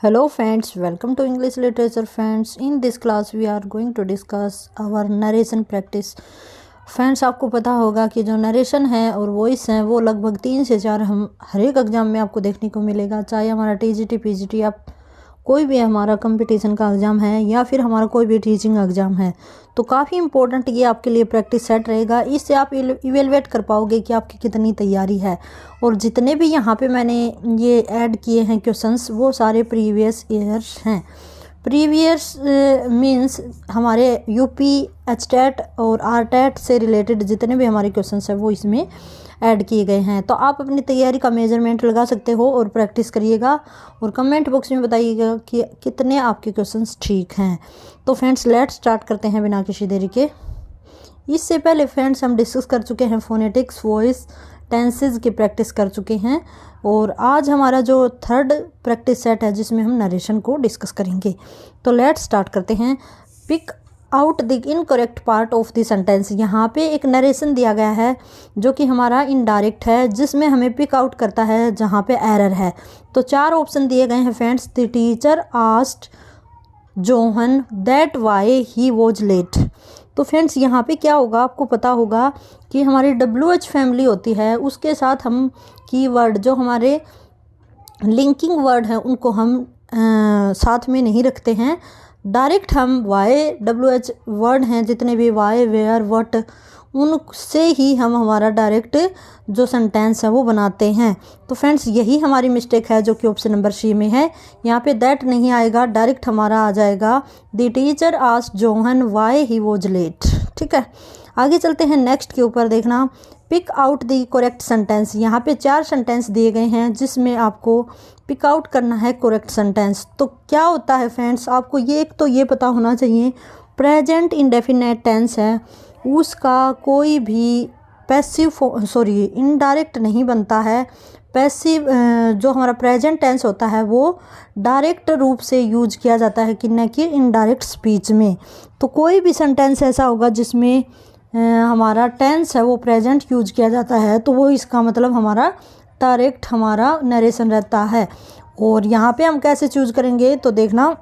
Hello friends, welcome to English Literature friends. In this class we are going to discuss our narration practice. Friends आपको पता होगा कि जो narration है और वॉइस है वो लगभग 3 से 4 हम हर एक एग्ज़ाम में आपको देखने को मिलेगा, चाहे हमारा टीजीटी पीजीटी आप कोई भी हमारा कंपटीशन का एग्ज़ाम है या फिर हमारा कोई भी टीचिंग एग्ज़ाम है, तो काफ़ी इंपॉर्टेंट ये आपके लिए प्रैक्टिस सेट रहेगा। इससे आप इवेलुएट कर पाओगे कि आपकी कितनी तैयारी है। और जितने भी यहाँ पे मैंने ये ऐड किए हैं क्वेश्चंस वो सारे प्रीवियस ईयर्स हैं। प्रीवियस मींस हमारे यूपी एचटेट और आरटेट से रिलेटेड जितने भी हमारे क्वेश्चंस हैं वो इसमें ऐड किए गए हैं। तो आप अपनी तैयारी का मेजरमेंट लगा सकते हो और प्रैक्टिस करिएगा और कमेंट बॉक्स में बताइएगा कि कितने आपके क्वेश्चंस ठीक हैं। तो फ्रेंड्स लेट्स स्टार्ट करते हैं बिना किसी देरी के। इससे पहले फ्रेंड्स हम डिस्कस कर चुके हैं फोनेटिक्स, वॉइस, टेंसेस की प्रैक्टिस कर चुके हैं और आज हमारा जो थर्ड प्रैक्टिस सेट है जिसमें हम नरेशन को डिस्कस करेंगे। तो लेट्स स्टार्ट करते हैं। Pick out the incorrect part of the sentence. यहाँ पे एक नरेशन दिया गया है जो कि हमारा इनडायरेक्ट है, जिसमें हमें पिक आउट करता है जहाँ पे एरर है। तो 4 ऑप्शन दिए गए हैं friends. The teacher asked John that why he was late. तो फ्रेंड्स यहाँ पे क्या होगा, आपको पता होगा कि हमारी WH फैमिली होती है, उसके साथ हम कीवर्ड जो हमारे लिंकिंग वर्ड हैं उनको हम साथ में नहीं रखते हैं। डायरेक्ट हम YWH वर्ड हैं जितने भी वाई, वेयर, वट, उनसे ही हम हमारा डायरेक्ट जो सेंटेंस है वो बनाते हैं। तो फ्रेंड्स यही हमारी मिस्टेक है जो कि ऑप्शन नंबर सी में है। यहाँ पे दैट नहीं आएगा, डायरेक्ट हमारा आ जाएगा the teacher asked John why he was late. ठीक है, आगे चलते हैं नेक्स्ट के ऊपर। देखना pick out the correct sentence. यहाँ पे 4 सेंटेंस दिए गए हैं जिसमें आपको पिक आउट करना है करेक्ट सेंटेंस। तो क्या होता है फ्रेंड्स, आपको ये पता होना चाहिए प्रेजेंट इंडेफिनेट टेंस है उसका कोई भी इनडायरेक्ट नहीं बनता है। पैसिव जो हमारा प्रेजेंट टेंस होता है वो डायरेक्ट रूप से यूज किया जाता है कि न कि इनडायरेक्ट स्पीच में। तो कोई भी सेंटेंस ऐसा होगा जिसमें हमारा टेंस है वो प्रेजेंट यूज किया जाता है तो वो इसका मतलब हमारा डायरेक्ट हमारा नरेशन रहता है। और यहाँ पे हम कैसे चूज करेंगे तो देखना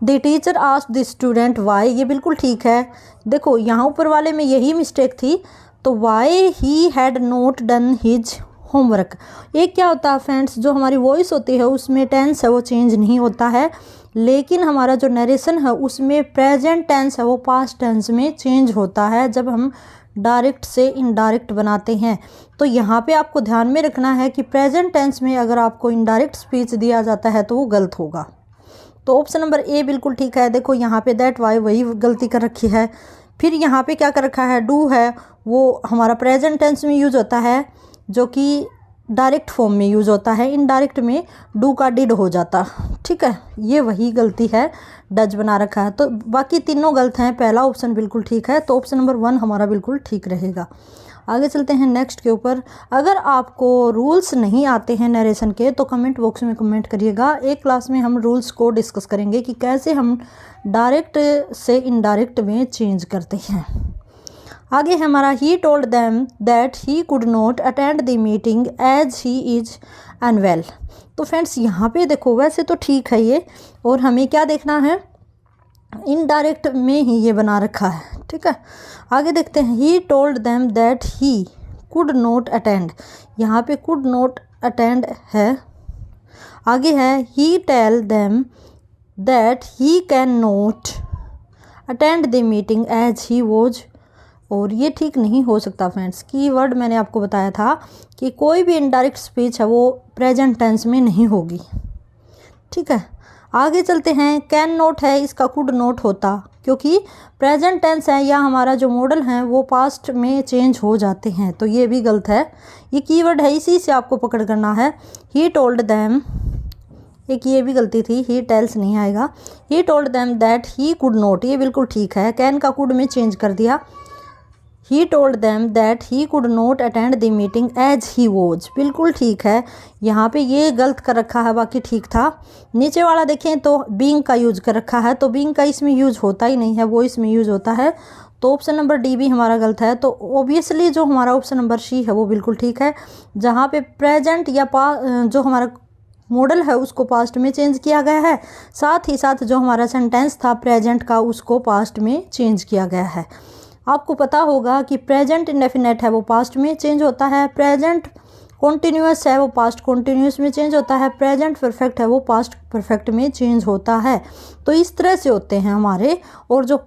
the teacher asked the student why, ये बिल्कुल ठीक है। देखो यहाँ ऊपर वाले में यही मिस्टेक थी, तो why he had not done his homework. एक क्या होता है फ्रेंड्स, जो हमारी वॉइस होती है उसमें टेंस है वो चेंज नहीं होता है, लेकिन हमारा जो नरेशन है उसमें प्रेजेंट टेंस है वो पास्ट टेंस में चेंज होता है जब हम डायरेक्ट से इनडायरेक्ट बनाते हैं। तो यहाँ पे आपको ध्यान में रखना है कि प्रेजेंट टेंस में अगर आपको इनडायरेक्ट स्पीच दिया जाता है तो वो गलत होगा। तो ऑप्शन नंबर ए बिल्कुल ठीक है। देखो यहाँ पे दैट वाई वही गलती कर रखी है। फिर यहाँ पे क्या कर रखा है, डू है वो हमारा प्रेजेंट टेंस में यूज होता है जो कि डायरेक्ट फॉर्म में यूज होता है, इनडायरेक्ट में डू का डिड हो जाता। ठीक है, ये वही गलती है, डज बना रखा है। तो बाकी तीनों गलत हैं, पहला ऑप्शन बिल्कुल ठीक है। तो ऑप्शन नंबर 1 हमारा बिल्कुल ठीक रहेगा। आगे चलते हैं नेक्स्ट के ऊपर। अगर आपको रूल्स नहीं आते हैं नरेशन के तो कमेंट बॉक्स में कमेंट करिएगा। एक क्लास में हम रूल्स को डिस्कस करेंगे कि कैसे हम डायरेक्ट से इनडायरेक्ट में चेंज करते हैं। आगे हमारा he told them that he could not attend the meeting as he is unwell. तो फ्रेंड्स यहाँ पे देखो वैसे तो ठीक है ये, और हमें क्या देखना है, इनडायरेक्ट में ही ये बना रखा है। ठीक है, आगे देखते हैं। He told them that he could not attend, यहाँ पे कुड नॉट अटेंड है। आगे है he tell them that he can not attend the meeting as he was, और ये ठीक नहीं हो सकता फ्रेंड्स। कीवर्ड मैंने आपको बताया था कि कोई भी इनडायरेक्ट स्पीच है वो प्रेजेंट टेंस में नहीं होगी। ठीक है, आगे चलते हैं। कैन नॉट है, इसका कुड नॉट होता, क्योंकि प्रेजेंट टेंस है या हमारा जो मॉडल है वो पास्ट में चेंज हो जाते हैं, तो ये भी गलत है। ये कीवर्ड है, इसी से आपको पकड़ करना है। ही टोल्ड देम, एक ये भी गलती थी, ही टेल्स नहीं आएगा। ही told them that he could not, ये बिल्कुल ठीक है, कैन का कुड में चेंज कर दिया। He told them that he could not attend the meeting as he was, बिल्कुल ठीक है। यहाँ पे ये गलत कर रखा है, बाकी ठीक था। नीचे वाला देखें तो बीइंग का यूज कर रखा है, तो बीइंग का इसमें यूज होता ही नहीं है, वो इसमें यूज होता है। तो ऑप्शन नंबर डी भी हमारा गलत है। तो ऑब्वियसली जो हमारा ऑप्शन नंबर सी है वो बिल्कुल ठीक है, जहाँ पे प्रेजेंट या जो हमारा मॉडल है उसको पास्ट में चेंज किया गया है, साथ ही साथ जो हमारा सेंटेंस था प्रेजेंट का उसको पास्ट में चेंज किया गया है। आपको पता होगा कि प्रेजेंट इंडेफिनेट है वो पास्ट में चेंज होता है, प्रेजेंट कॉन्टिन्यूस है वो पास्ट कॉन्टिन्यूस में चेंज होता है, प्रेजेंट परफेक्ट है वो पास्ट परफेक्ट में चेंज होता है। तो इस तरह से होते हैं हमारे। और जो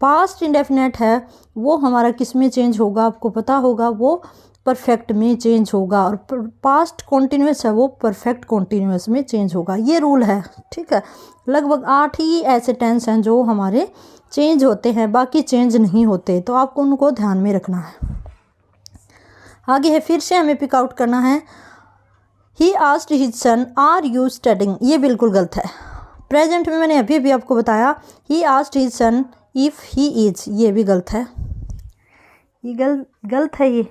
पास्ट इंडेफिनेट है वो हमारा किस में चेंज होगा, आपको पता होगा, वो परफेक्ट में चेंज होगा। और पास्ट कॉन्टिन्यूस है वो परफेक्ट कॉन्टिन्यूस में चेंज होगा। ये रूल है, ठीक है। लगभग 8 ही ऐसे टेंस हैं जो हमारे चेंज होते हैं, बाकी चेंज नहीं होते, तो आपको उनको ध्यान में रखना है। आगे है, फिर से हमें पिक आउट करना है। He asked his son are you studying, ये बिल्कुल गलत है। प्रेजेंट में मैंने अभी भी आपको बताया ही asked his sun if he is, ये भी गलत है। ये गलत है ये,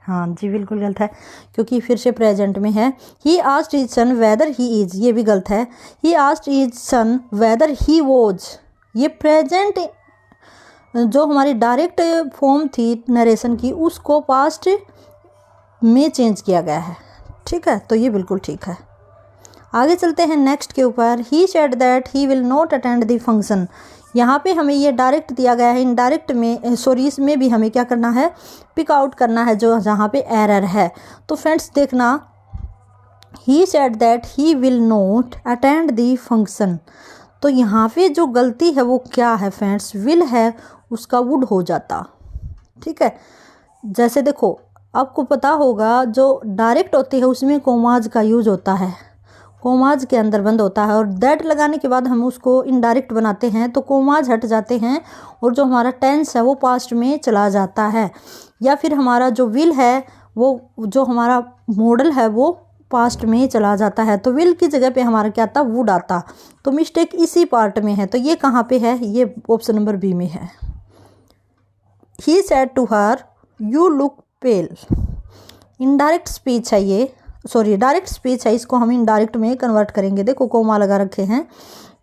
हाँ जी बिल्कुल गलत है, क्योंकि फिर से प्रेजेंट में है। He asked his sun weather he is, ये भी गलत है। He asked his sun weather he was, ये प्रेजेंट जो हमारी डायरेक्ट फॉर्म थी नरेशन की उसको पास्ट में चेंज किया गया है, ठीक है। तो ये बिल्कुल ठीक है। आगे चलते हैं नेक्स्ट के ऊपर। He said that he will not attend the function, यहाँ पे हमें ये डायरेक्ट दिया गया है, इनडायरेक्ट में सॉरी इसमें भी हमें क्या करना है, पिक आउट करना है जो जहाँ पे एरर है। तो फ्रेंड्स देखना, ही said that he will not attend the function, तो यहाँ पे जो गलती है वो क्या है फ्रेंड्स, विल है उसका वुड हो जाता, ठीक है। जैसे देखो आपको पता होगा जो डायरेक्ट होती है उसमें कोमाज का यूज होता है, कोमाज के अंदर बंद होता है, और दैट लगाने के बाद हम उसको इनडायरेक्ट बनाते हैं तो कोमाज हट जाते हैं और जो हमारा टेंस है वो पास्ट में चला जाता है। या फिर हमारा जो विल है वो जो हमारा मॉडल है वो पास्ट में चला जाता है, तो विल की जगह पे हमारा क्या आता, वुड आता। तो मिस्टेक इसी पार्ट में है। तो ये कहाँ पे है, ये ऑप्शन नंबर बी में है। He said to her you look pale, indirect speech है ये, सॉरी डायरेक्ट स्पीच है, इसको हम इनडायरेक्ट में कन्वर्ट करेंगे। देखो कोमा लगा रखे हैं।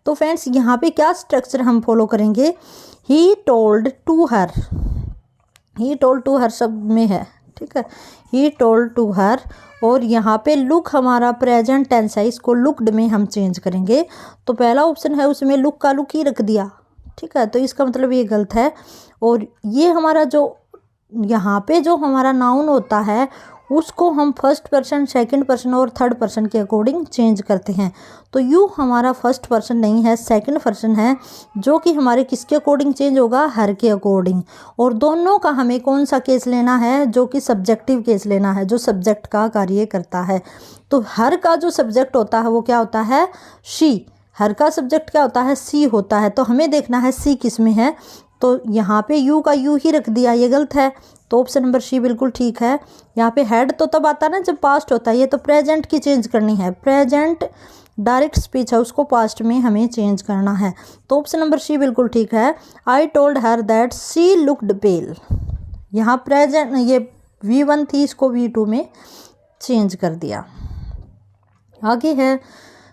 तो फ्रेंड्स यहाँ पे क्या स्ट्रक्चर हम फॉलो करेंगे, he told to her, he told to her सब में है, ठीक है। ही टोल्ड टू हर, और यहाँ पे लुक हमारा प्रेजेंट टेंस है, इसको लुक्ड में हम चेंज करेंगे। तो पहला ऑप्शन है उसमें लुक का लुक ही रख दिया, ठीक है, तो इसका मतलब ये गलत है। और ये हमारा जो यहाँ पे जो हमारा नाउन होता है उसको हम फर्स्ट पर्सन, सेकंड पर्सन और थर्ड पर्सन के अकॉर्डिंग चेंज करते हैं। तो यू हमारा फर्स्ट पर्सन नहीं है, सेकंड पर्सन है, जो कि हमारे किसके अकॉर्डिंग चेंज होगा, हर के अकॉर्डिंग। और दोनों का हमें कौन सा केस लेना है, जो कि सब्जेक्टिव केस लेना है, जो सब्जेक्ट का कार्य करता है। तो हर का जो सब्जेक्ट होता है वो क्या होता है, शी, हर का सब्जेक्ट क्या होता है, सी होता है। तो हमें देखना है सी किस में है, तो यहाँ पे यू का यू ही रख दिया, ये गलत है। तो ऑप्शन नंबर सी बिल्कुल ठीक है। यहाँ पे हेड तो तब आता है ना जब पास्ट होता है, ये तो प्रेजेंट की चेंज करनी है, प्रेजेंट डायरेक्ट स्पीच है उसको पास्ट में हमें चेंज करना है। तो ऑप्शन नंबर सी बिल्कुल ठीक है। I told her that she looked pale, यहाँ प्रेजेंट ये V1 थी, इसको V2 में चेंज कर दिया। आगे है,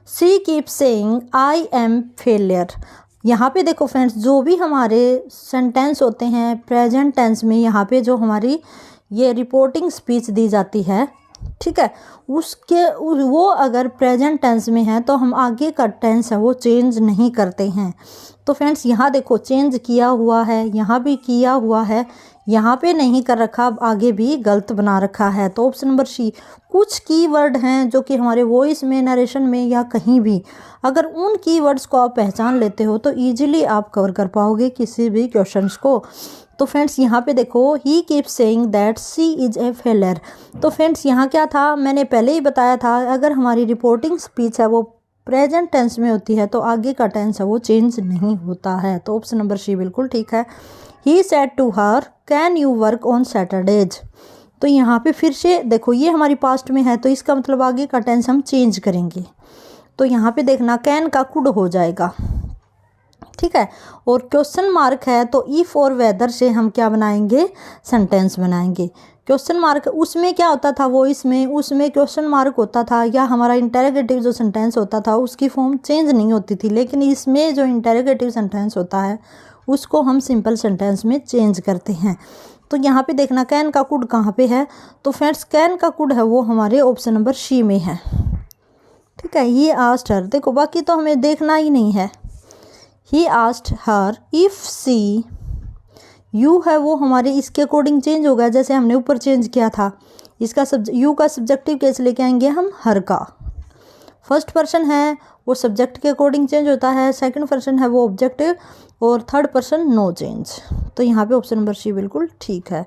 she keep saying I am failure. यहाँ पे देखो फ्रेंड्स, जो भी हमारे सेंटेंस होते हैं प्रेजेंट टेंस में, यहाँ पे जो हमारी ये रिपोर्टिंग स्पीच दी जाती है, ठीक है, उसके वो अगर प्रेजेंट टेंस में है तो हम आगे का टेंस है वो चेंज नहीं करते हैं। तो फ्रेंड्स यहाँ देखो चेंज किया हुआ है, यहाँ भी किया हुआ है, यहाँ पे नहीं कर रखा, अब आगे भी गलत बना रखा है। तो ऑप्शन नंबर सी, कुछ कीवर्ड हैं जो कि हमारे वॉइस में, नरेशन में या कहीं भी, अगर उन कीवर्ड्स को आप पहचान लेते हो तो इजीली आप कवर कर पाओगे किसी भी क्वेश्चंस को। तो फ्रेंड्स यहाँ पे देखो, he keep saying that she is a failure. तो फ्रेंड्स यहाँ क्या था, मैंने पहले ही बताया था, अगर हमारी रिपोर्टिंग स्पीच है वो प्रेजेंट टेंस में होती है तो आगे का टेंस है वो चेंज नहीं होता है। तो ऑप्शन नंबर सी बिल्कुल ठीक है। He said to her can you work on Saturdays. तो यहाँ पे फिर से देखो ये हमारी पास्ट में है तो इसका मतलब आगे का टेंस हम चेंज करेंगे। तो यहाँ पे देखना कैन का कुड हो जाएगा, ठीक है। और क्वेश्चन मार्क है तो इफ़ और वेदर से हम क्या बनाएंगे, सेंटेंस बनाएंगे। क्वेश्चन मार्क उसमें क्या होता था, वो इसमें उसमें क्वेश्चन मार्क होता था, या हमारा इंटेरोगेटिव जो सेंटेंस होता था उसकी फॉर्म चेंज नहीं होती थी। लेकिन इसमें जो इंटेरोगेटिव सेंटेंस होता है उसको हम सिंपल सेंटेंस में चेंज करते हैं। तो यहाँ पे देखना कैन का कुड कहाँ पे है, तो फ्रेंड्स कैन का कुड है वो हमारे ऑप्शन नंबर सी में है। ठीक है। ही आस्क्ड हर, देखो बाकी तो हमें देखना ही नहीं है। He asked her if she, you है वो हमारे इसके अकॉर्डिंग चेंज होगा, जैसे हमने ऊपर चेंज किया था। इसका यू का सब्जेक्टिव केस लेके आएंगे हम हर का। फर्स्ट पर्सन है वो सब्जेक्ट के अकॉर्डिंग चेंज होता है, सेकंड पर्सन है वो ऑब्जेक्टिव, और थर्ड पर्सन नो चेंज। तो यहाँ पे ऑप्शन नंबर सी बिल्कुल ठीक है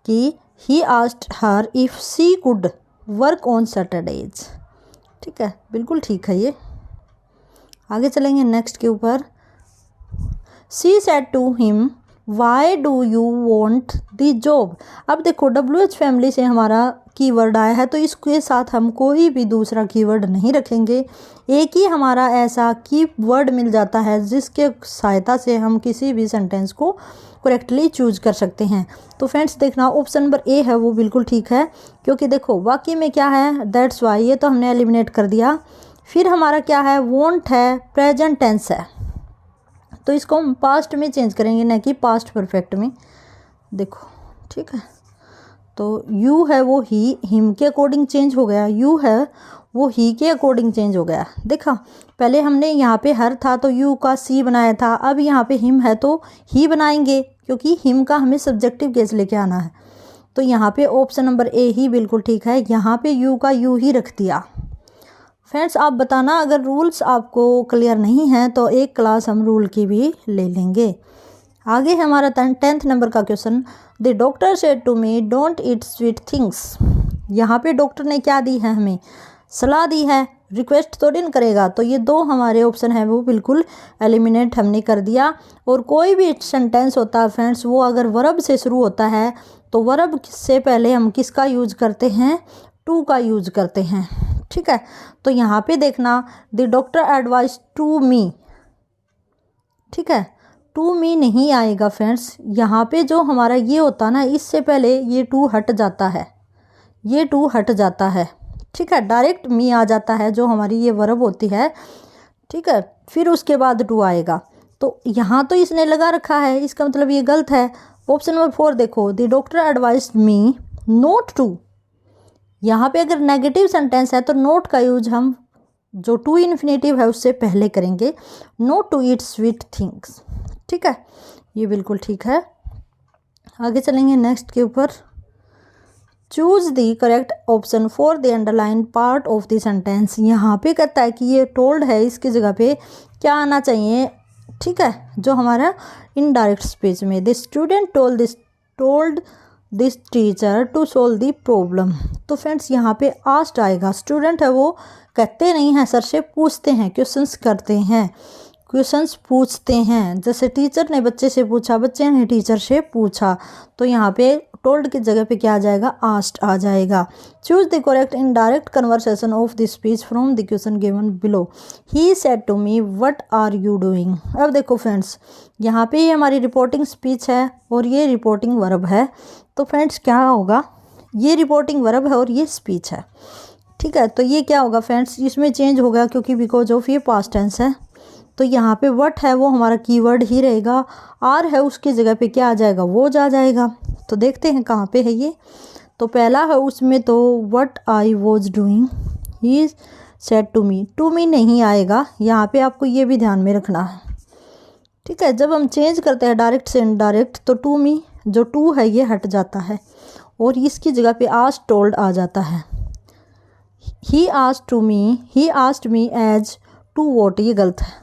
कि he asked her if she could work on Saturdays. ठीक है, बिल्कुल ठीक है ये। आगे चलेंगे नेक्स्ट के ऊपर। She said to him why do you want the job. अब देखो WH फैमिली से हमारा कीवर्ड आया है, तो इसके साथ हम कोई भी दूसरा कीवर्ड नहीं रखेंगे। एक ही हमारा ऐसा कीवर्ड मिल जाता है जिसके सहायता से हम किसी भी सेंटेंस को करेक्टली चूज कर सकते हैं। तो फ्रेंड्स देखना ऑप्शन नंबर ए है वो बिल्कुल ठीक है, क्योंकि देखो बाकी में क्या है, दैट्स वाई, ये तो हमने एलिमिनेट कर दिया। फिर हमारा क्या है, वॉन्ट है, प्रेजेंट टेंस है, तो इसको हम पास्ट में चेंज करेंगे, न कि पास्ट परफेक्ट में। देखो ठीक है, तो यू है वो ही, हिम के अकॉर्डिंग चेंज हो गया, यू है वो ही के अकॉर्डिंग चेंज हो गया। देखा पहले हमने यहाँ पे हर था तो यू का सी बनाया था, अब यहाँ पे हिम है तो ही बनाएंगे, क्योंकि हिम का हमें सब्जेक्टिव केस लेके आना है। तो यहाँ पे ऑप्शन नंबर ए ही बिल्कुल ठीक है, यहाँ पे यू का यू ही रख दिया। फ्रेंड्स आप बताना अगर रूल्स आपको क्लियर नहीं हैं तो एक क्लास हम रूल की भी ले लेंगे। आगे हमारा 10th नंबर का question, the doctor said to me don't eat sweet things. यहाँ पे डॉक्टर ने क्या दी है, हमें सलाह दी है, रिक्वेस्ट तो नहीं करेगा। तो ये दो हमारे ऑप्शन है वो बिल्कुल एलिमिनेट हमने कर दिया। और कोई भी सेंटेंस होता है फ्रेंड्स, वो अगर वर्ब से शुरू होता है तो वर्ब से पहले हम किसका यूज करते हैं, टू का यूज करते हैं। ठीक है, तो यहाँ पे देखना the doctor advised to me, ठीक है, टू मी नहीं आएगा फ्रेंड्स। यहाँ पे जो हमारा ये होता ना, इससे पहले ये टू हट जाता है, ये टू हट जाता है। ठीक है, डायरेक्ट मी आ जाता है जो हमारी ये वर्ब होती है। ठीक है, फिर उसके बाद टू आएगा। तो यहाँ तो इसने लगा रखा है, इसका मतलब ये गलत है। ऑप्शन नंबर 4 देखो, the doctor advised me not to. यहाँ पे अगर नेगेटिव सेंटेंस है तो नोट का यूज हम जो टू इन्फिनेटिव है उससे पहले करेंगे, not to eat sweet things. ठीक है, ये बिल्कुल ठीक है। आगे चलेंगे नेक्स्ट के ऊपर। Choose the correct option for the underline part of the sentence. यहाँ पे कहता है कि ये टोल्ड है, इसकी जगह पे क्या आना चाहिए। ठीक है, जो हमारा इनडायरेक्ट स्पीच में, the student told this teacher to solve the problem. तो फ्रेंड्स यहाँ पे आस्क्ड आएगा, स्टूडेंट है वो कहते नहीं हैं, सर से पूछते हैं, क्वेश्चंस करते हैं, क्वेश्चंस पूछते हैं। जैसे टीचर ने बच्चे से पूछा, बच्चे ने टीचर से पूछा, तो यहाँ पे टोल्ड की जगह पे क्या आ जाएगा, आस्क्ड आ जाएगा। Choose the correct indirect conversation of the speech from the question given below. He said to me what are you doing. अब देखो फ्रेंड्स, यहाँ पे ये हमारी रिपोर्टिंग स्पीच है और ये रिपोर्टिंग वर्ब है। तो फ्रेंड्स क्या होगा, ये रिपोर्टिंग वर्ब है और ये स्पीच है। ठीक है, तो ये क्या होगा फ्रेंड्स, इसमें चेंज होगा क्योंकि बिकॉज ऑफ ये पास्ट टेंस है। तो यहाँ पे व्हाट है वो हमारा कीवर्ड ही रहेगा, आर है उसकी जगह पे क्या आ जाएगा, वो जा जाएगा। तो देखते हैं कहाँ पे है ये। तो पहला है उसमें तो what I was doing, he said to me नहीं आएगा। यहाँ पे आपको ये भी ध्यान में रखना है। ठीक है, जब हम चेंज करते हैं डायरेक्ट से इनडायरेक्ट तो टू मी, जो टू है ये हट जाता है और इसकी जगह पे आस्क्ड टोल्ड आ जाता है। He asked me as to what, ये गलत है,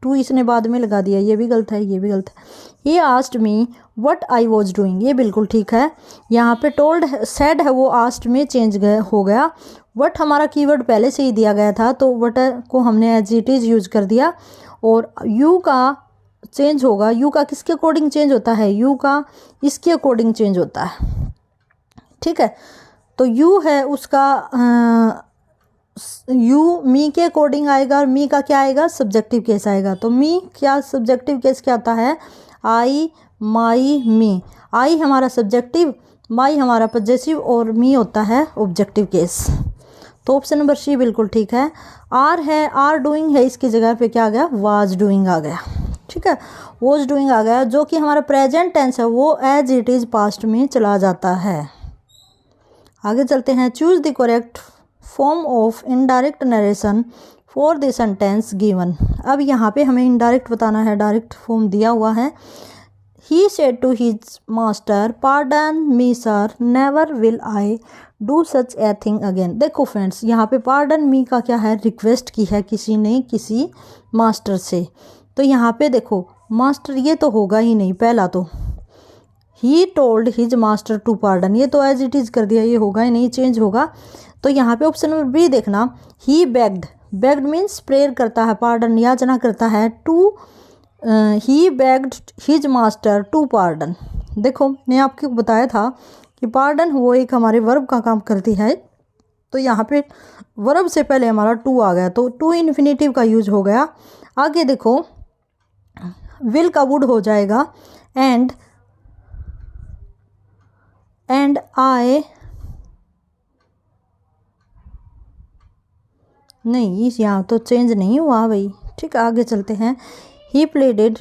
टू इसने बाद में लगा दिया, ये भी गलत है, ये भी गलत है। He asked me what I was doing, ये बिल्कुल ठीक है। यहाँ पे टोल्ड सेड है वो आस्क्ड में चेंज हो गया। व्हाट हमारा कीवर्ड पहले से ही दिया गया था तो व्हाट को हमने एज इट इज़ यूज कर दिया। और यू का चेंज होगा, यू का किसके अकॉर्डिंग चेंज होता है, यू का इसके अकॉर्डिंग चेंज होता है। ठीक है, तो यू है उसका यू मी के अकॉर्डिंग आएगा और मी का क्या आएगा, सब्जेक्टिव केस आएगा। तो मी क्या सब्जेक्टिव केस क्या आता है, आई, माई, मी। आई हमारा सब्जेक्टिव, माई हमारा पॉजेसिव और मी होता है ऑब्जेक्टिव केस। तो ऑप्शन नंबर सी बिल्कुल ठीक है। आर है, आर डूइंग है, इसकी जगह पे क्या आ गया, वाज डूइंग आ गया। ठीक है, वॉज डूइंग आ गया, जो कि हमारा प्रेजेंट टेंस है वो एज इट इज़ पास्ट में चला जाता है। आगे चलते हैं। Choose the correct form of indirect narration for the sentence given. अब यहाँ पे हमें इनडायरेक्ट बताना है, डायरेक्ट फॉर्म दिया हुआ है। He said to his master, pardon me sir, never will I do such a thing again. देखो फ्रेंड्स, यहाँ पे पार्डन मी का क्या है, रिक्वेस्ट की है किसी ने किसी मास्टर से। तो यहाँ पे देखो मास्टर ये तो होगा ही नहीं, पहला तो he told his master to pardon, ये तो एज इट इज़ कर दिया, ये होगा ही नहीं, चेंज होगा। तो यहाँ पे ऑप्शन नंबर बी देखना, he begged, begged means prayer करता है, पार्डन याचना करता है, to he begged his master to pardon. देखो मैं आपको बताया था कि पार्डन वो एक हमारे वर्ब का काम करती है, तो यहाँ पे वर्ब से पहले हमारा टू आ गया, तो टू इन्फिनेटिव का यूज हो गया। आगे देखो विल का वुड हो जाएगा, एंड आई, नहीं इस यहाँ तो चेंज नहीं हुआ भाई। ठीक है, आगे चलते हैं। He pleaded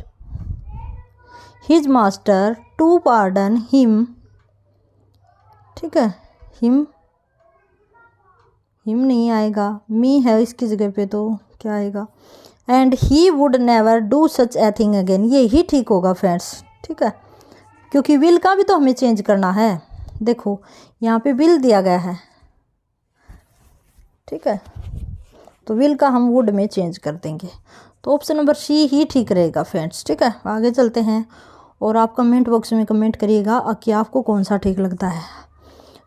his master to pardon him. ठीक है, हिम नहीं आएगा, मी है इसकी जगह पे, तो क्या आएगा, and he would never do such a thing again, ये ही ठीक होगा फ्रेंड्स। ठीक है, क्योंकि विल का भी तो हमें चेंज करना है। देखो यहाँ पे विल दिया गया है, ठीक है, तो विल का हम वुड में चेंज कर देंगे, तो ऑप्शन नंबर सी ही ठीक रहेगा फ्रेंड्स। ठीक है, आगे चलते हैं और आप कमेंट बॉक्स में कमेंट करिएगा कि आपको कौन सा ठीक लगता है।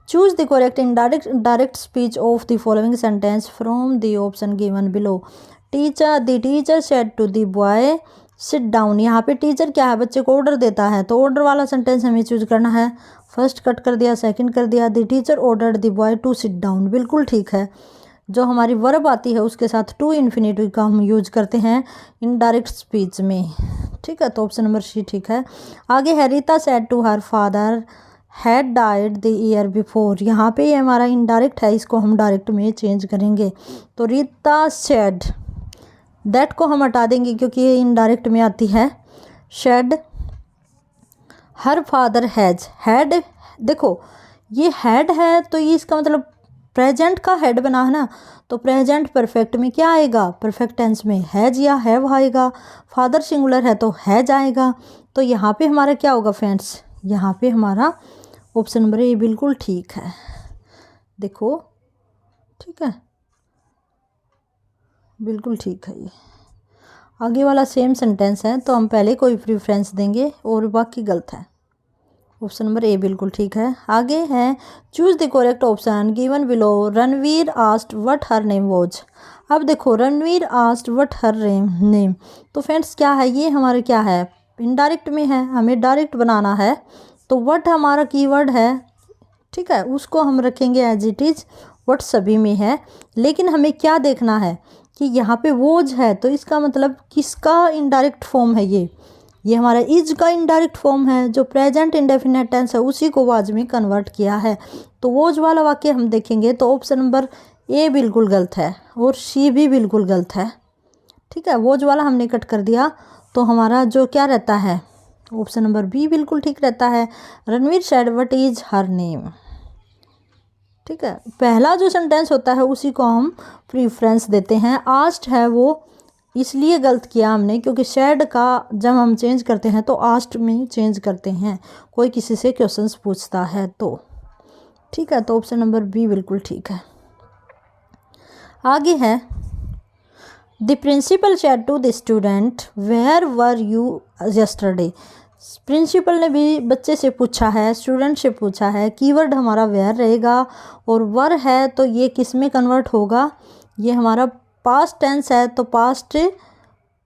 Choose the correct direct speech of the following sentence from the option given below. The teacher said to the boy sit down. यहाँ पे टीचर क्या है, बच्चे को ऑर्डर देता है, तो ऑर्डर वाला सेंटेंस हमें चूज करना है। फर्स्ट कट कर दिया, सेकंड कर दिया। The teacher ordered the boy to sit down, बिल्कुल ठीक है। जो हमारी वर्ब आती है उसके साथ टू इन्फिनेटिव का हम यूज करते हैं इनडायरेक्ट स्पीच में। ठीक है, तो ऑप्शन नंबर सी ठीक है। आगे है Rita said to her father had died the year before. यहाँ पे ये हमारा इनडायरेक्ट है, इसको हम डायरेक्ट में चेंज करेंगे। तो रीता सेड, दैट को हम हटा देंगे क्योंकि ये इनडायरेक्ट में आती है। Said, her father has, had, देखो ये हैड है तो ये इसका मतलब प्रेजेंट का हेड बना है ना, तो प्रेजेंट परफेक्ट में क्या आएगा, परफेक्ट टेंस में हैज या हैव आएगा। फादर सिंगुलर है तो हैज आएगा। तो यहाँ पे हमारा क्या होगा फ्रेंड्स, यहाँ पे हमारा ऑप्शन नंबर ए बिल्कुल ठीक है। देखो ठीक है, बिल्कुल ठीक है। ये आगे वाला सेम सेंटेंस है तो हम पहले कोई प्रेफरेंस देंगे और बाकी गलत है। ऑप्शन नंबर ए बिल्कुल ठीक है। आगे है choose the correct option given below. Ranveer asked what her name was. अब देखो Ranveer asked what her name, तो फ्रेंड्स क्या है, ये हमारे क्या है, इनडायरेक्ट में है, हमें डायरेक्ट बनाना है। तो व्हाट हमारा कीवर्ड है, ठीक है, उसको हम रखेंगे एज इट इज़, व्हाट सभी में है। लेकिन हमें क्या देखना है कि यहाँ पे वोज है, तो इसका मतलब किसका इनडायरेक्ट फॉर्म है, ये हमारा इज का इनडायरेक्ट फॉर्म है। जो प्रेजेंट इंडेफिनिट टेंस है उसी को वाज में कन्वर्ट किया है। तो वोज वाला वाक्य हम देखेंगे तो ऑप्शन नंबर ए बिल्कुल गलत है और सी भी बिल्कुल गलत है। ठीक है, वोज वाला हमने कट कर दिया, तो हमारा जो क्या रहता है, ऑप्शन नंबर बी बिल्कुल ठीक रहता है। Ranveer said what is her name. ठीक है, पहला जो सेंटेंस होता है उसी को हम प्रीफ्रेंस देते हैं। आस्क्ड है वो इसलिए गलत किया हमने क्योंकि शेड का जब हम चेंज करते हैं तो आस्क्ड में चेंज करते हैं, कोई किसी से क्वेश्चंस पूछता है तो। ठीक है, तो ऑप्शन नंबर बी बिल्कुल ठीक है। आगे है the principal said to the student where were you yesterday. Principal ने भी बच्चे से पूछा है, स्टूडेंट से पूछा है। कीवर्ड हमारा वेयर रहेगा और वर है तो ये किस में कन्वर्ट होगा, ये हमारा पास्ट टेंस है तो पास्ट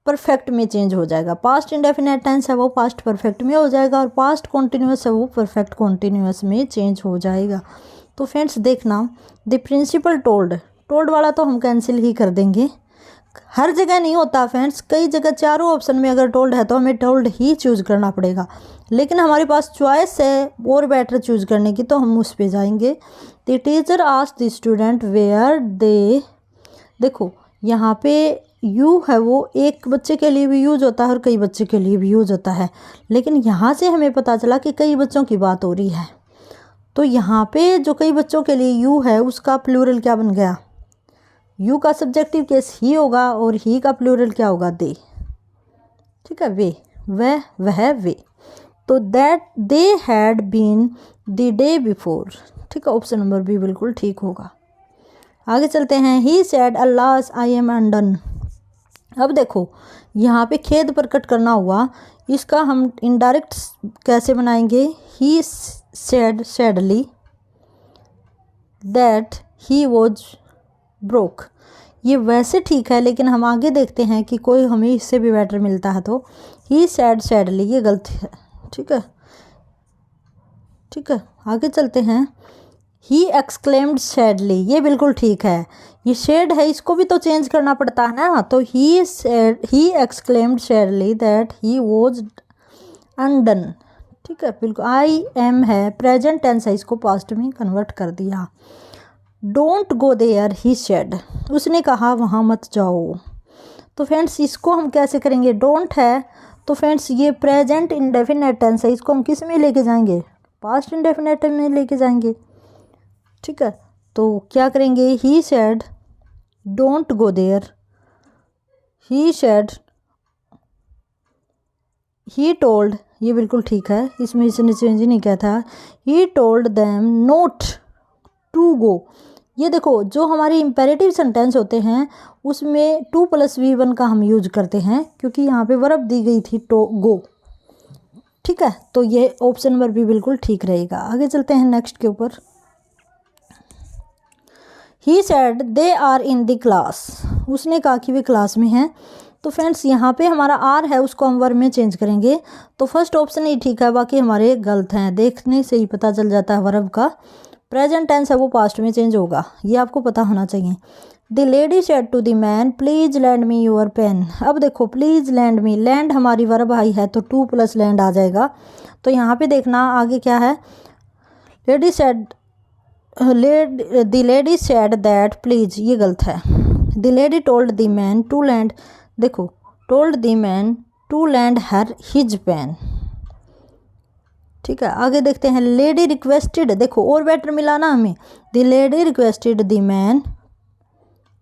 परफेक्ट में चेंज हो जाएगा। पास्ट इंडेफिनिट टेंस है वो पास्ट परफेक्ट में हो जाएगा और पास्ट कॉन्टिन्यूअस है वो परफेक्ट कॉन्टिन्यूअस में चेंज हो जाएगा। तो फ्रेंड्स देखना, द प्रिंसिपल टोल्ड, टोल्ड वाला तो हम कैंसिल ही कर देंगे। हर जगह नहीं होता फ्रेंड्स, कई जगह चारों ऑप्शन में अगर टोल्ड है तो हमें टोल्ड ही चूज़ करना पड़ेगा, लेकिन हमारे पास चॉइस है और बेटर चूज़ करने की तो हम उस पर जाएंगे। The teacher asked the student where they. देखो यहाँ पे यू है वो एक बच्चे के लिए भी यूज होता है और कई बच्चे के लिए भी यूज होता है, लेकिन यहाँ से हमें पता चला कि कई बच्चों की बात हो रही है। तो यहाँ पे जो कई बच्चों के लिए यू है उसका प्लूरल क्या बन गया, यू का सब्जेक्टिव केस ही होगा और ही का प्लूरल क्या होगा, दे। ठीक है, वे, वह वे। तो that they had been the day before. ठीक है, ऑप्शन नंबर बी बिल्कुल ठीक होगा। आगे चलते हैं। He said alas I am undone. अब देखो यहाँ पे खेद प्रकट करना हुआ, इसका हम इनडायरेक्ट कैसे बनाएंगे, he said sadly that he was broke. ये वैसे ठीक है, लेकिन हम आगे देखते हैं कि कोई हमें इससे भी बेटर मिलता है। तो ही सैड सैडली, ये गलत है। ठीक है, ठीक है, आगे चलते हैं। ही एक्सक्लेम्ड सैडली, ये बिल्कुल ठीक है। ये शेड है, इसको भी तो चेंज करना पड़ता है ना। तो he exclaimed sadly that he was undone. ठीक है, बिल्कुल। आई एम है, प्रेजेंट टेंस है, इसको पास्ट में कन्वर्ट कर दिया। Don't go there he said, उसने कहा वहाँ मत जाओ। तो फ्रेंड्स इसको हम कैसे करेंगे, डोंट है तो फ्रेंड्स ये प्रेजेंट इंडेफिनेट टेंस है, इसको हम किस में लेके जाएंगे, पास्ट इंडेफिनेट में लेके जाएंगे। ठीक है, तो क्या करेंगे, he said don't go there, he said, he told, ये बिल्कुल ठीक है, इसमें इसने चेंज ही नहीं किया था। He told them not to go. ये देखो जो हमारे इम्पेरेटिव सेंटेंस होते हैं उसमें 2+V1 का हम यूज करते हैं, क्योंकि यहाँ पे वर्ब दी गई थी टू गो। ठीक है, तो ये ऑप्शन नंबर भी बिल्कुल ठीक रहेगा। आगे चलते हैं नेक्स्ट के ऊपर। He said they are in the class, उसने कहा कि वे क्लास में हैं। तो फ्रेंड्स यहाँ पे हमारा आर है, उसको हम वर्ब में चेंज करेंगे। तो फर्स्ट ऑप्शन ही ठीक है, बाकी हमारे गलत हैं। देखने से ही पता चल जाता है वर्ब का प्रेजेंट टेंस है वो पास्ट में चेंज होगा, ये आपको पता होना चाहिए। The lady said to the man please lend me your pen. अब देखो प्लीज लैंड मी, लैंड हमारी वर्ब आई है तो 2+ लैंड आ जाएगा। तो यहाँ पे देखना आगे क्या है, lady said, the lady said that please, ये गलत है। The lady told the man to lend, देखो told the man to lend her his pen. ठीक है, आगे देखते हैं। लेडी रिक्वेस्टेड, देखो और बेटर मिला ना हमें, the lady requested the man,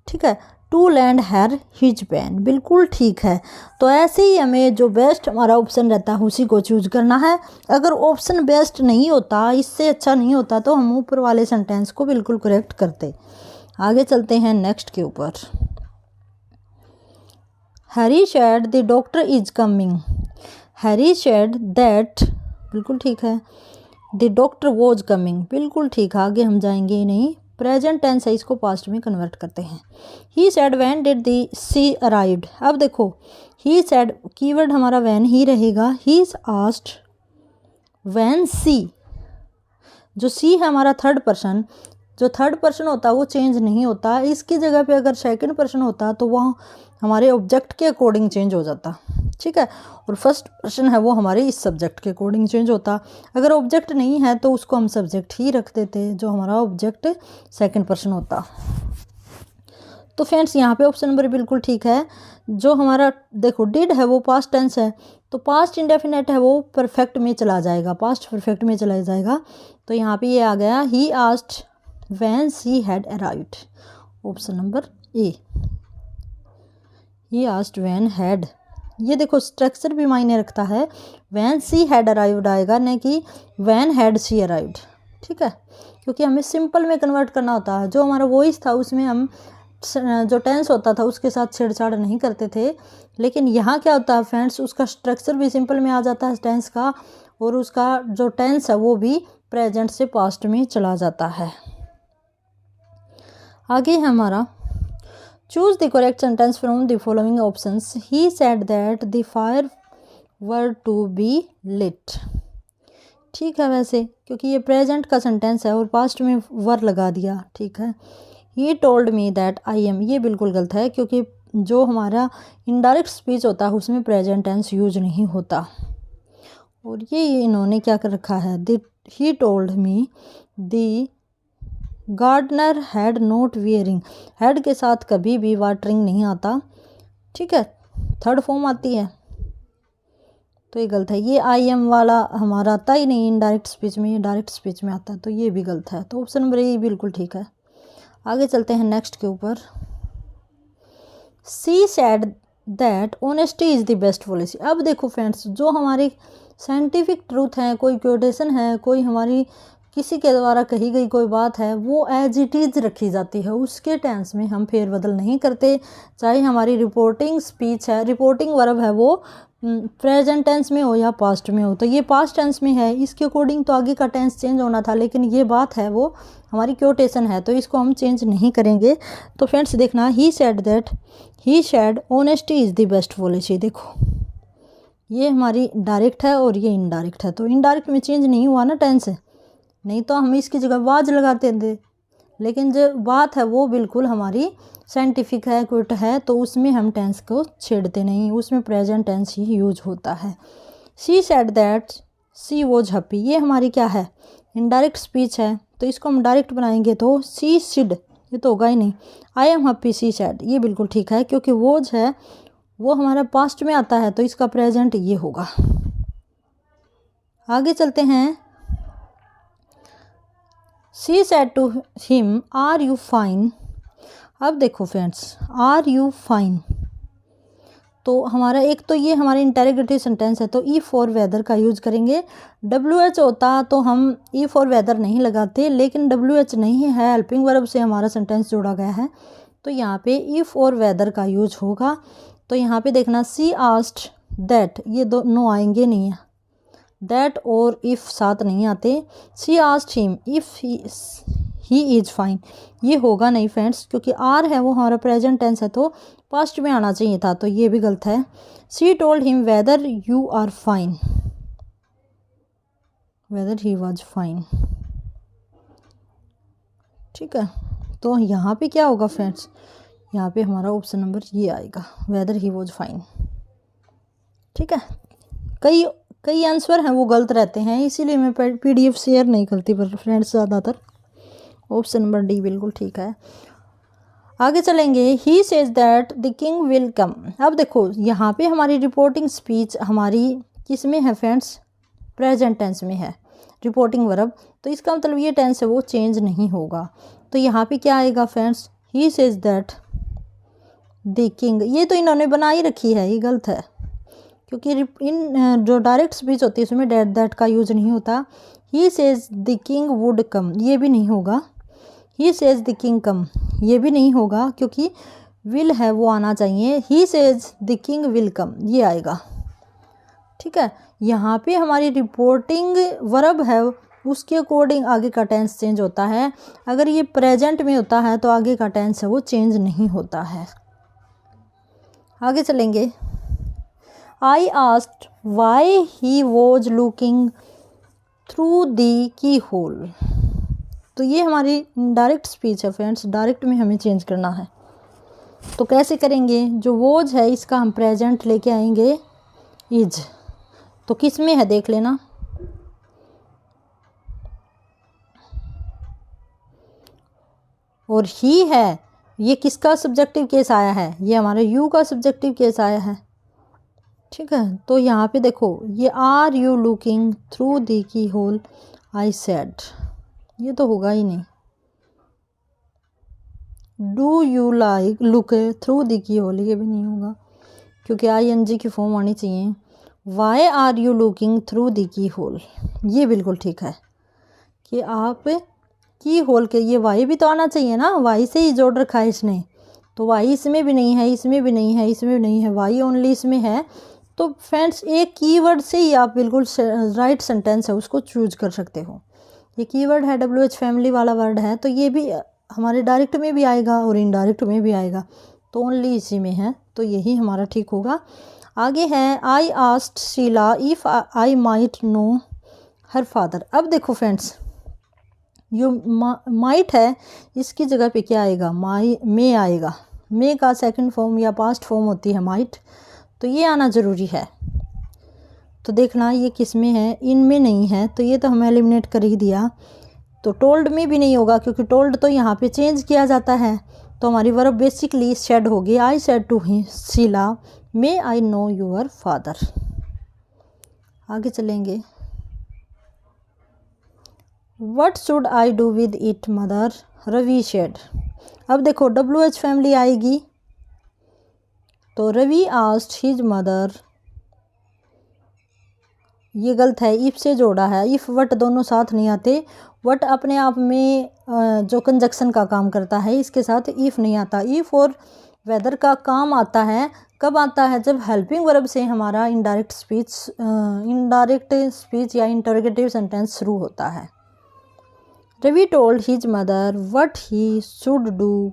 ठीक है, to lend her his pen, बिल्कुल ठीक है। तो ऐसे ही हमें जो बेस्ट हमारा ऑप्शन रहता है उसी को चूज करना है। अगर ऑप्शन बेस्ट नहीं होता, इससे अच्छा नहीं होता, तो हम ऊपर वाले सेंटेंस को बिल्कुल करेक्ट करते। आगे चलते हैं नेक्स्ट के ऊपर। Harry said the doctor is coming, Harry said that, बिल्कुल ठीक है। द डॉक्टर वॉज कमिंग, बिल्कुल ठीक है, आगे हम जाएंगे नहीं, प्रेजेंट टेंस है, इसको पास्ट में कन्वर्ट करते हैं। He said when did she सी अराइव्ड। अब देखो ही सेड कीवर्ड हमारा व्हेन ही रहेगा। ही आस्क्ड व्हेन सी, जो सी है हमारा थर्ड पर्सन, जो थर्ड पर्सन होता है वो चेंज नहीं होता। इसकी जगह पे अगर सेकंड पर्सन होता तो वह हमारे ऑब्जेक्ट के अकॉर्डिंग चेंज हो जाता। ठीक है, और फर्स्ट पर्सन है वो हमारे इस सब्जेक्ट के अकॉर्डिंग चेंज होता। अगर ऑब्जेक्ट नहीं है तो उसको हम सब्जेक्ट ही रख देते, जो हमारा ऑब्जेक्ट सेकंड पर्सन होता। तो फ्रेंड्स यहाँ पे ऑप्शन नंबर बिल्कुल ठीक है। जो हमारा देखो डिड है वो पास्ट टेंस है, तो पास्ट इंडेफिनेट है वो परफेक्ट में चला जाएगा, पास्ट परफेक्ट में चला जाएगा। तो यहाँ पे ये आ गया, ही asked when she had arrived, option number A. He asked when had, ये देखो स्ट्रक्चर भी मायने रखता है, व्हेन शी हैड अराइव्ड आएगा, नहीं कि व्हेन हैड शी अराइव्ड। ठीक है, क्योंकि हमें सिंपल में कन्वर्ट करना होता है। जो हमारा वॉइस था उसमें हम जो टेंस होता था उसके साथ छेड़छाड़ नहीं करते थे, लेकिन यहाँ क्या होता है फ्रेंड्स, उसका स्ट्रक्चर भी सिंपल में आ जाता है टेंस का, और उसका जो टेंस है वो भी प्रेजेंट से पास्ट में चला जाता है। आगे है हमारा, choose the correct sentence from the following options. He said that the fire were to be lit. ठीक है, वैसे क्योंकि ये प्रेजेंट का सेंटेंस है और पास्ट में वर लगा दिया। ठीक है, he told me that I am, ये बिल्कुल गलत है, क्योंकि जो हमारा इनडायरेक्ट स्पीच होता है उसमें प्रेजेंट टेंस यूज नहीं होता। और ये इन्होंने क्या कर रखा है, he told me the gardener had not wearing, had के साथ कभी भी वाटरिंग नहीं आता। ठीक है, थर्ड फॉर्म आती है। तो ये गलत है। ये आई एम वाला हमारा आता ही नहीं इनडायरेक्ट स्पीच में, ये डायरेक्ट स्पीच में आता है, तो ये भी गलत है। तो ऑप्शन नंबर ए बिल्कुल ठीक है। आगे चलते हैं नेक्स्ट के ऊपर। She said that honesty is the best policy. अब देखो फ्रेंड्स, जो हमारी साइंटिफिक ट्रूथ है, कोई क्वोटेशन है, कोई हमारी किसी के द्वारा कही गई कोई बात है, वो एज इट इज़ रखी जाती है, उसके टेंस में हम फेरबदल नहीं करते। चाहे हमारी रिपोर्टिंग स्पीच है, रिपोर्टिंग वर्ब है, वो प्रेजेंट टेंस में हो या पास्ट में हो। तो ये पास्ट टेंस में है, इसके अकॉर्डिंग तो आगे का टेंस चेंज होना था, लेकिन ये बात है वो हमारी क्वोटेशन है, तो इसको हम चेंज नहीं करेंगे। तो फ्रेंड्स देखना, ही said that, he said honesty is the best policy. देखो ये हमारी डायरेक्ट है और ये इनडायरेक्ट है, तो इनडायरेक्ट में चेंज नहीं हुआ ना टेंस, नहीं तो हम इसकी जगह वाज लगाते थे। लेकिन जो बात है वो बिल्कुल हमारी साइंटिफिक है, क्विट है, तो उसमें हम टेंस को छेड़ते नहीं, उसमें प्रेजेंट टेंस ही यूज होता है। She said that she was happy, ये हमारी क्या है, इनडायरेक्ट स्पीच है, तो इसको हम डायरेक्ट बनाएंगे तो शी सिड, ये तो होगा ही नहीं। I am happy she said, ये बिल्कुल ठीक है, क्योंकि वॉज है वो हमारा पास्ट में आता है, तो इसका प्रेजेंट ये होगा। आगे चलते हैं। She said to him are you fine. अब देखो फ्रेंड्स, आर यू फाइन, तो हमारा एक तो ये हमारे इंटेरोगेटिव सेंटेंस है, तो ई फॉर वेदर का यूज करेंगे। डब्ल्यू एच होता तो हम ई फॉर वेदर नहीं लगाते, लेकिन डब्ल्यू एच नहीं है, हेल्पिंग वर्ब से हमारा सेंटेंस जोड़ा गया है, तो यहाँ पे ई फॉर वेदर का यूज होगा। तो यहाँ पे देखना, सी आस्क्ड दैट, ये दोनों आएंगे नहीं है, दैट और इफ़ साथ नहीं आते। She asked him if he is fine, ये होगा नहीं फ्रेंड्स, क्योंकि आर है वो हमारा प्रेजेंट टेंस है, तो पास्ट में आना चाहिए था, तो ये भी गलत है। She told him whether you are fine, whether he was fine, ठीक है। तो यहाँ पे क्या होगा फ्रेंड्स, यहाँ पे हमारा ऑप्शन नंबर ये आएगा, वेदर ही वाज फाइन, ठीक है। कई आंसर हैं वो गलत रहते हैं, इसीलिए मैं पीडीएफ शेयर नहीं करती पर फ्रेंड्स ज़्यादातर। ऑप्शन नंबर डी बिल्कुल ठीक है। आगे चलेंगे। He says that the king will come. अब देखो यहाँ पे हमारी रिपोर्टिंग स्पीच हमारी किस में है फ्रेंड्स, प्रेजेंट टेंस में है, रिपोर्टिंग वर्ब, तो इसका मतलब ये टेंस है वो चेंज नहीं होगा। तो यहाँ पे क्या आएगा friends, he says that the king, ये तो इन्होंने बना ही रखी है, ये गलत है, क्योंकि इन जो डायरेक्ट स्पीच होती है उसमें डेट दैट का यूज नहीं होता। He says the king would come, ये भी नहीं होगा। ही सेज द किंग कम, ये भी नहीं होगा, क्योंकि विल है वो आना चाहिए। He says the king will come, ये आएगा, ठीक है। यहाँ पे हमारी रिपोर्टिंग वर्ब है, उसके अकॉर्डिंग आगे का टेंस चेंज होता है। अगर ये प्रेजेंट में होता है तो आगे का टेंस है वो चेंज नहीं होता है। आगे चलेंगे। I asked why he was looking through the keyhole। तो ये हमारी डायरेक्ट स्पीच है फ्रेंड्स, डायरेक्ट में हमें चेंज करना है। तो कैसे करेंगे, जो वॉज है इसका हम प्रेजेंट लेके आएंगे इज, तो किस में है देख लेना, और ही है ये किसका सब्जेक्टिव केस आया है, ये हमारे यू का सब्जेक्टिव केस आया है, ठीक है। तो यहाँ पे देखो, ये are you looking through the keyhole I said, ये तो होगा ही नहीं। Do you like look through the keyhole, ये भी नहीं होगा, क्योंकि आई एन जी की फॉर्म आनी चाहिए। Why are you looking through the keyhole, ये बिल्कुल ठीक है कि आप की होल के, ये वाई भी तो आना चाहिए ना, वाई से ही जोड़ रखा है इसने, तो वाई इसमें भी नहीं है, इसमें भी नहीं है, इसमें भी नहीं है, वाई ओनली इसमें है। तो फ्रेंड्स एक कीवर्ड से ही आप बिल्कुल राइट सेंटेंस है उसको चूज कर सकते हो। ये कीवर्ड है WH फैमिली वाला वर्ड है, तो ये भी हमारे डायरेक्ट में भी आएगा और इनडायरेक्ट में भी आएगा, तो ओनली इसी में है, तो यही हमारा ठीक होगा। आगे है, I asked Sheela if I might know her father. अब देखो फ्रेंड्स, जो माइट है इसकी जगह पे क्या आएगा, मे आएगा। मे का सेकंड फॉर्म या पास्ट फॉर्म होती है माइट, तो ये आना ज़रूरी है। तो देखना ये किस में है, इनमें नहीं है, तो ये तो हमें एलिमिनेट कर ही दिया। तो टोल्ड में भी नहीं होगा, क्योंकि टोल्ड तो यहाँ पे चेंज किया जाता है, तो हमारी वर्ब बेसिकली सेड होगी। I said to Sheela may I know your father, आगे चलेंगे। What should I do with it mother, Ravi said. अब देखो WH फैमिली आएगी तो रवि आस्क्ड हिज मदर, ये गलत है, इफ से जोड़ा है। इफ वट दोनों साथ नहीं आते। वट अपने आप में जो कंजक्शन का काम करता है, इसके साथ इफ नहीं आता। इफ और वेदर का काम आता है कब आता है, जब हेल्पिंग वर्ब से हमारा इनडायरेक्ट स्पीच या इंटरोगेटिव सेंटेंस शुरू होता है। Ravi told his mother what he should do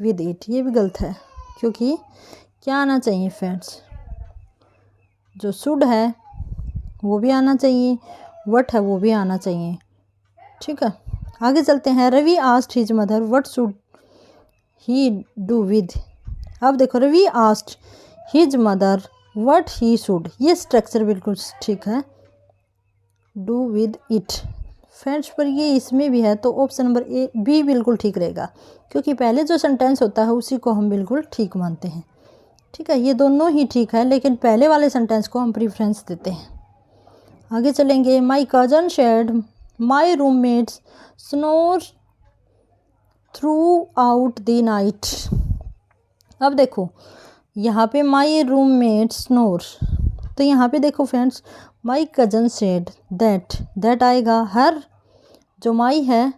with it, ये भी गलत है, क्योंकि क्या आना चाहिए फ्रेंड्स, जो शुड है वो भी आना चाहिए, व्हाट है वो भी आना चाहिए। ठीक है, आगे चलते हैं। Ravi asked his mother what should he do with. अब देखो Ravi asked his mother what he should, ये स्ट्रक्चर बिल्कुल ठीक है। डू विद इट फ्रेंड्स, पर ये इसमें भी है तो ऑप्शन नंबर बी बिल्कुल ठीक रहेगा, क्योंकि पहले जो सेंटेंस होता है उसी को हम बिल्कुल ठीक मानते हैं। ठीक है, ये दोनों ही ठीक है, लेकिन पहले वाले सेंटेंस को हम प्रीफरेंस देते हैं। आगे चलेंगे। My cousin said my roommates snore throughout the night. अब देखो यहाँ पे माई रूममेट स्नोर, तो यहाँ पे देखो friends my cousin said that आएगा। हर जो माई है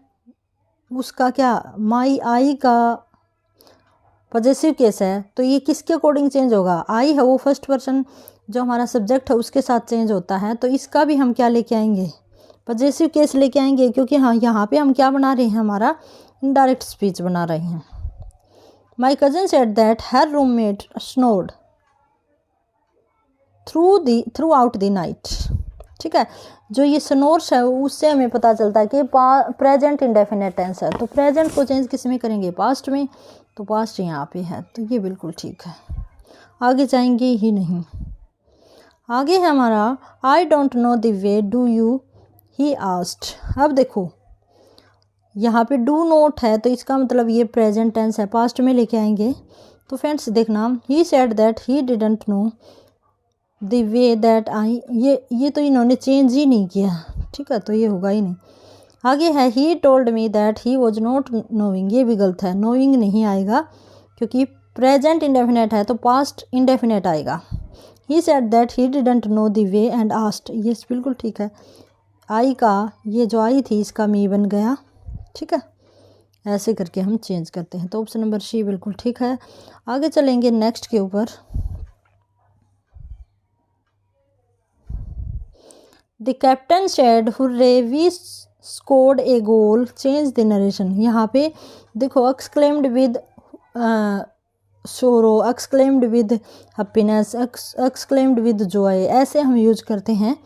उसका क्या, माई आई का पॉजेसिव केस है, तो ये किसके अकॉर्डिंग चेंज होगा, आई है वो फर्स्ट पर्सन जो हमारा सब्जेक्ट है उसके साथ चेंज होता है, तो इसका भी हम क्या लेके आएंगे, पॉजेसिव केस लेके आएंगे, क्योंकि हाँ यहाँ पे हम क्या बना रहे हैं, हमारा इनडायरेक्ट स्पीच बना रहे हैं। My cousin said that her roommate snored throughout the night. ठीक है, जो ये स्नोर्स है उससे हमें पता चलता है कि प्रेजेंट इंडेफिनेट टेंस है, तो प्रेजेंट को चेंज किस में करेंगे, पास्ट में, तो पास्ट यहाँ पे है, तो ये बिल्कुल ठीक है। आगे जाएंगे ही नहीं। आगे है हमारा I don't know the way do you he asked. अब देखो यहाँ पे डू नॉट है, तो इसका मतलब ये प्रेजेंट टेंस है, पास्ट में लेके आएंगे। तो फ्रेंड्स देखना, ही said that he didn't know the way that I, ये तो इन्होंने चेंज ही नहीं किया। ठीक है, तो ये होगा ही नहीं। आगे है he told me that he was not knowing, ये भी गलत है, नोइंग नहीं आएगा, क्योंकि प्रेजेंट इंडेफिनेट है तो पास्ट इंडेफिनेट आएगा। ही said that he didn't know the way and asked, ये बिल्कुल ठीक है। आई का ये जो आई थी इसका मी बन गया। ठीक है, ऐसे करके हम चेंज करते हैं, तो ऑप्शन नंबर सी बिल्कुल ठीक है। आगे चलेंगे नेक्स्ट के ऊपर। The captain said hurray we scored a goal change the narration. यहाँ पे देखो exclaimed with sorrow, exclaimed with happiness, exclaimed with joy, ऐसे हम यूज करते हैं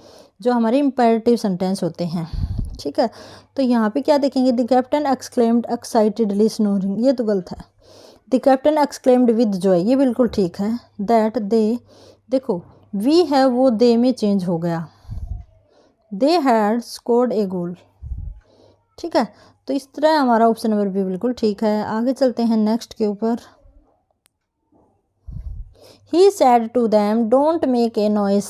जो हमारे इंपेरेटिव सेंटेंस होते हैं। ठीक है, तो यहाँ पे क्या देखेंगे, the captain exclaimed excitedly snoring, ये तो गलत है। The captain exclaimed with Joy, ये बिल्कुल ठीक है। दैट दे, देखो वी है वो दे में चेंज हो गया, दे हैड स्कोर्ड ए गोल। ठीक है, तो इस तरह हमारा ऑप्शन नंबर भी बिल्कुल ठीक है। आगे चलते हैं नेक्स्ट के ऊपर। He said to them don't make a noise.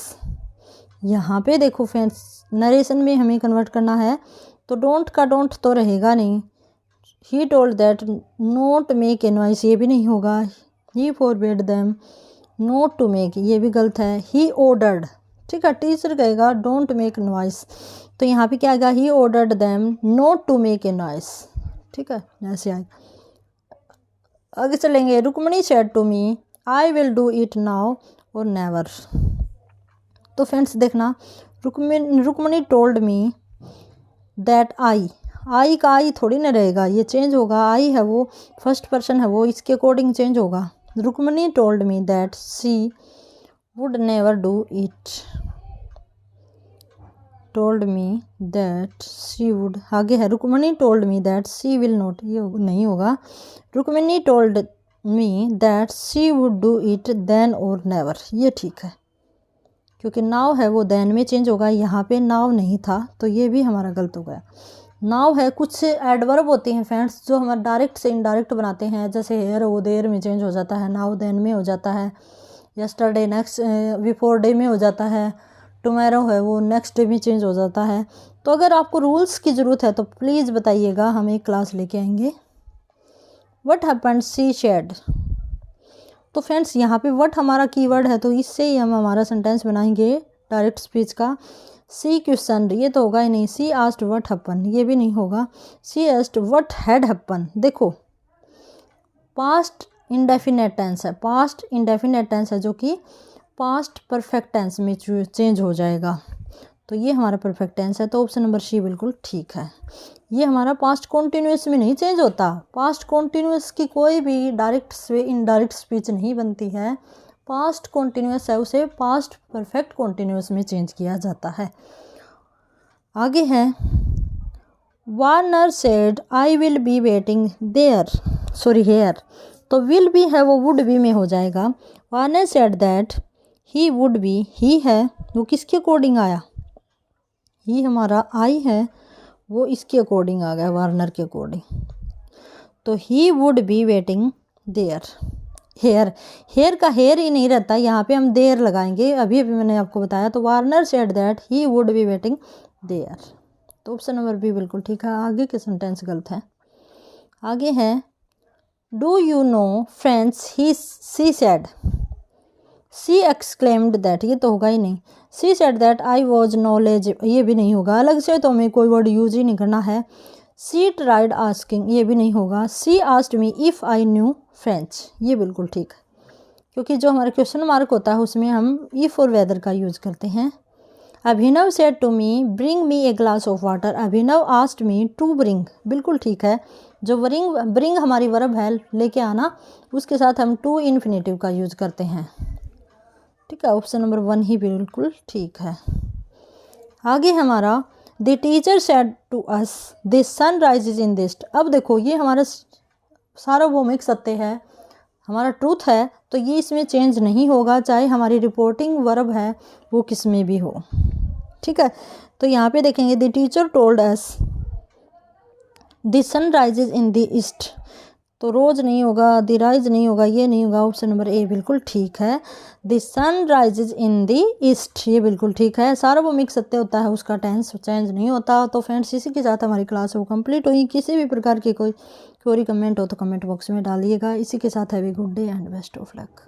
यहाँ पे देखो फ्रेंड्स नरेशन में हमें कन्वर्ट करना है, तो डोंट का डोंट तो रहेगा नहीं। He told that not make a noise, ये भी नहीं होगा। He forbade them not to make, ये भी गलत है। ही ऑर्डर्ड, ठीक है, टीचर कहेगा डोंट मेक नॉइस, तो यहाँ पे क्या आएगा, he ordered them not to make a noise. ठीक है, ऐसे आएगा। आगे चलेंगे। Rukmini said to me I will do it now or never. तो फ्रेंड्स देखना, Rukmini told me that I का आई थोड़ी ना रहेगा, ये चेंज होगा। आई है वो फर्स्ट पर्सन है वो, इसके अकॉर्डिंग चेंज होगा। Rukmini told me that she would never do it, told me that she would, आगे है Rukmini told me that she will not, ये नहीं होगा। Rukmini told me that she would do it then or never, ये ठीक है, क्योंकि नाव है वो देन में चेंज होगा, यहाँ पे नाव नहीं था, तो ये भी हमारा गलत हो गया। नाव है, कुछ एडवर्ब होते हैं फ्रेंड्स जो हमारा डायरेक्ट से इनडायरेक्ट बनाते हैं, जैसे हेयर वो देर में चेंज हो जाता है, नाव देन में हो जाता है, यस्टरडे नेक्स्ट बिफोर डे में हो जाता है, टुमारो है वो नेक्स्ट डे भी चेंज हो जाता है। तो अगर आपको रूल्स की ज़रूरत है तो प्लीज़ बताइएगा, हम एक क्लास लेके आएंगे। What happened she said. तो फ्रेंड्स यहाँ पे व्हाट हमारा कीवर्ड है, तो इससे ही हम हमारा सेंटेंस बनाएंगे डायरेक्ट स्पीच का। सी क्वेश्चन, ये तो होगा ही नहीं। सी आस्क्ड व्हाट हैपन, ये भी नहीं होगा। She asked what had happen. देखो पास्ट इंडेफिनेट टेंस है, पास्ट इंडेफिनेट टेंस है जो कि पास्ट परफेक्ट टेंस में चेंज हो जाएगा। तो ये हमारा परफेक्ट टेंस है, तो ऑप्शन नंबर सी बिल्कुल ठीक है। ये हमारा पास्ट कॉन्टिन्यूस में नहीं चेंज होता। पास्ट कॉन्टिन्यूस की कोई भी डायरेक्ट से इनडायरेक्ट स्पीच नहीं बनती है। पास्ट कॉन्टिन्यूस है, उसे पास्ट परफेक्ट कॉन्टिन्यूस में चेंज किया जाता है। आगे है Warner said I will be waiting there, sorry here. तो विल बी है वो वुड बी में हो जाएगा। Warner said that he would be, he है वो किसके अकॉर्डिंग आया, ही हमारा आई है वो इसके अकॉर्डिंग आ गया, वार्नर के अकॉर्डिंग। तो he would be waiting there. Here, here का हेयर ही नहीं रहता, यहाँ पे हम देयर लगाएंगे, अभी अभी मैंने आपको बताया। तो Warner said that he would be waiting there. तो ऑप्शन नंबर बी बिल्कुल ठीक है। आगे के सेंटेंस गलत है। आगे है do you know friends he she said, she exclaimed that, ये तो होगा ही नहीं। She said that I was knowledge, ये भी नहीं होगा। अलग से तो हमें कोई वर्ड यूज ही नहीं करना है। सी ट्राइड आस्किंग, ये भी नहीं होगा। She asked me if I knew French, ये बिल्कुल ठीक है, क्योंकि जो हमारा क्वेश्चन मार्क होता है उसमें हम इफ़ और वेदर का यूज़ करते हैं। Abhinav said to me bring me a glass of water, Abhinav asked me to bring, बिल्कुल ठीक है। जो ब्रिंग हमारी वर्ब है लेके आना, उसके साथ हम टू इन्फिनेटिव का यूज़ करते हैं। ठीक है, ऑप्शन नंबर 1 ही बिल्कुल ठीक है। आगे हमारा the teacher said to us the sun rises in the east. अब देखो ये हमारा सार्वभौमिक सत्य है, हमारा ट्रूथ है, तो ये इसमें चेंज नहीं होगा, चाहे हमारी रिपोर्टिंग वर्ब है वो किस में भी हो। ठीक है, तो यहाँ पे देखेंगे the teacher told us the sun rises in the east. तो रोज नहीं होगा, द राइज नहीं होगा, ये नहीं होगा। ऑप्शन नंबर ए बिल्कुल ठीक है। The sun rises in the east, ये बिल्कुल ठीक है। सार्वभौमिक सत्य होता है, उसका टेंस चेंज नहीं होता। तो फ्रेंड्स इसी के साथ हमारी क्लास वो कंप्लीट हुई। किसी भी प्रकार की कोई क्वेरी कमेंट हो तो कमेंट बॉक्स में डालिएगा। इसी के साथ have a good day and best of luck.